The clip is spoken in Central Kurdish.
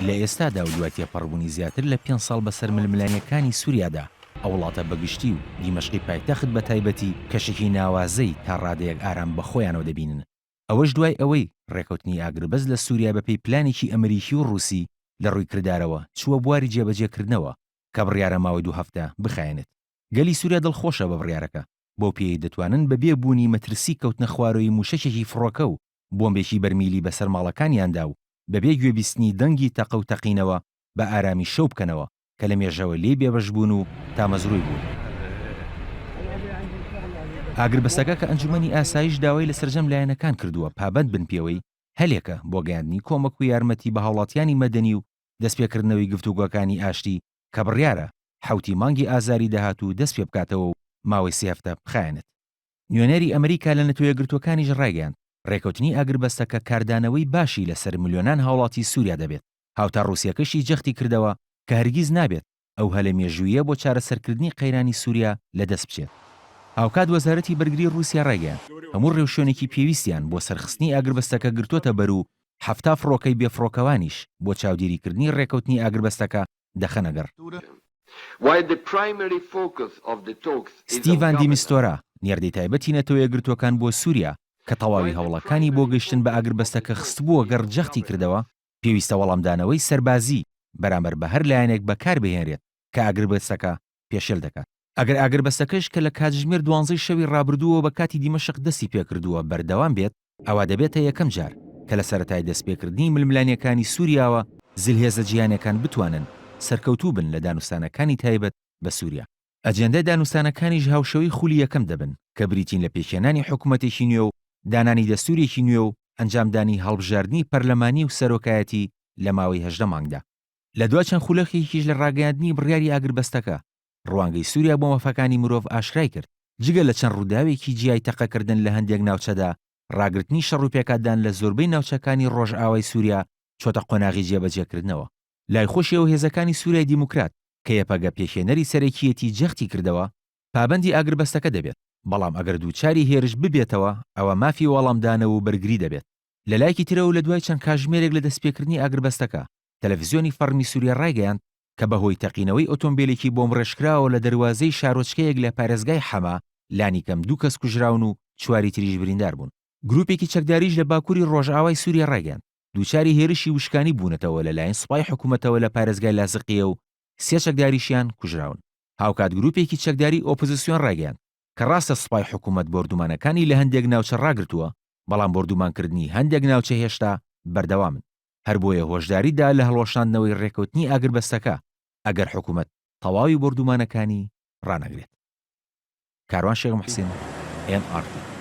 لە ئێستادا و دوای تێپەڕبوونی زیاتر لە 5 ساڵ بەسەر ململانیەکانی سووریادا ئەو وڵاتە بەگشتی و دیمەشقی پایتەخت بە تایبەتی کەشێکی ناوازەی تا ڕادەیەک ئارام بە خۆیانەوە دەبینن. ئەوەش دوای ئەوەی ڕێکەوتنی ئاگربەز لە سووریا بەپێی پلانێکی ئەمریکی و ڕووسی لە ڕووی کردارەوە چووە بواری جێبەجێکردنەوە کە بڕیارە ماوەی 2 هەفتە بخایەنێت. گەلی سووریا دڵخۆشە بە بڕیارەکە، بۆ پێی دەتوانن بە بێبوونی مەترسی کەوتنە خوارەوەی موشەکێکی فڕۆکە و بۆمبێکی بەرمیلی بەسەر ماڵەکانیاندا و بەبێ گوێبیستنی دەنگی تەقە و تەقینەوە بە ئارامی شەو بکەنەوە کە لە مێژەوە لێ بێبەش بوون و تامەزروی بوون. ئاگربەستەکە کە ئەنجومەنی ئاسایش داوای لە سەرجەم لایەنەکان کردووە پابەند بن پێوەی هەلێکە بۆ گەیاندنی کۆمەک و یارمەتی بە هاوڵاتیانی مەدەنی و دەستپێکردنەوەی گفتوگۆکانی ئاشتی کە بڕیارە حوتی مانگی ئازاری داهاتوو دەست پێ بکاتەوە و ماوەی 3 هەفتە بخایەنێت. نیوەنێری ئەمریکا لە نەتۆ یەکگرتوەکانیش ڕایگەیاند ڕێکەوتنی ئاگربەستەکە کاردانەوەی باشی لەسەر ملیۆنان هاوڵاتی سووریا دەبێت. هاوتا ڕووسیەکەشی جەختی کردەوە کە هەرگیز نابێت ئەو هەلە مێژوویە بۆ چارەسەرکردنی قەیرانی سووریا لەدەست بچێت. هاوکات وەزارەتی بەرگری ڕووسیا ڕایگەیاند هەموو ڕێوشێنێکی پێویستیان بۆ سەرخستنی ئاگربەستەکە گرتوۆتە بەر و 70 فڕۆکەی بێفڕۆکەوانیش بۆ چاودێریکردنی ڕێکەوتنی ئاگربەستەکە دەخەنەگەڕ. ستیڤان دیمیستۆرا نێردەی تایبەتی نەتۆ یەکگرتوەکان بۆ سووریا کە تەواوی هەوڵەکانی بۆ گەیشتن بە ئاگربەستەکە خستبووە گەڕ جەختی کردەوە پێویستە وەڵامدانەوەی سەربازی بەرامبەر بە هەر لایەنێک بەکار بهێنرێت کە ئاگربەستەکە پێشێل دەکات. ئەگەر ئاگربەستەکەش کە لە کاتژمێر 12 شەوی ڕابردووە بە کاتی دیمەشق دەستی پێکردووە بەردەوام بێت ئەوە دەبێتە یەکەم جار کە لە سەرەتای دەستپێکردنی ململانیەکانی سووریاوە زلهێزە جیهانیەکان بتوانن سەرکەوتوو بن لە دانوستانەکانی تایبەت بە سووریا. ئەجێندای دانوستانەکانیش هاوشەوی خولی یەکەم دەبن کە بریتین لە پێکهێنانی حکوومەتێکی نوێ و دانانی دەستوورێکی نوێ و ئەنجامدانی هەڵبژاردننی پەرلەمانی و سەرۆکایەتی لە ماوەی 18 مانگدا. لە دوا چەند خولەخێکیش لە ڕاگەیاندنی بڕیاری ئاگربەستەکە ڕوانگەی سووریا بۆ مەفەکانی مرۆڤ ئاشکرای کرد. جگە لە چەند ڕووداوێکی جیای تەقەکردن لە هەندێک ناوچەدا ڕاگرتنی شەڕوپێکاتدان لە زۆربەی ناوچەکانی ڕۆژئاوای سووریا چۆتە قۆناغی جێبەجێکردنەوە. لای خۆشی ئەو هێزەکانی سووریای دیموکرات کە یەپەگە پێکهێنەری سەرەکیەتی جەختی کردەوە پابەندی ئاگربەستەکە دەبێت، بەڵام ئەگەر دووچاری هێرش ببێتەوە ئەوە مافی وەڵامدانەوە و بەرگری دەبێت. لە لایەکی ترەوە لە دوای چەند کاژمێرێک لە دەستپێکردنی ئاگربەستەکە تەلەڤیزیۆنی فەرمی سووریا ڕایگەیاند کە بەهۆی تەقینەوەی ئۆتۆمبیلێکی بۆمڕێژکراوە لە دەروازەی شارۆچکەیەک لە پارێزگای حەما لانی کەم 2 کەس کوژراون و 4 تریش بریندار بوون. گروپێکی چەکداریش لە باکووری ڕۆژئاوای سووریا ڕایگەیاند دووچاری هێرشی وشکانی بوونەتەوە لەلایەن سوپای حکوومەتەوە لە پارێزگای لازقیە و 3 چەکداریشیان کوژراون. هاوکات گروپێکی چەکداری ئۆپۆزیسیۆن ڕایگەیاند کە ڕاستە سوپای حکوومەت بۆردومانەکانی لە هەندێک ناوچە ڕاگرتووە، بەڵام بۆردومانکردنی هەندێک ناوچە هێشتا بەردەوامن. هەر بۆیە هۆشداریدا لە هەڵوەشاندنەوەی ڕێکەوتنی ئاگربەستەکە ئەگەر حکوومەت تەواوی بۆردومانەکانی ڕانەگرێت. کاروان شێخ موحسین NRT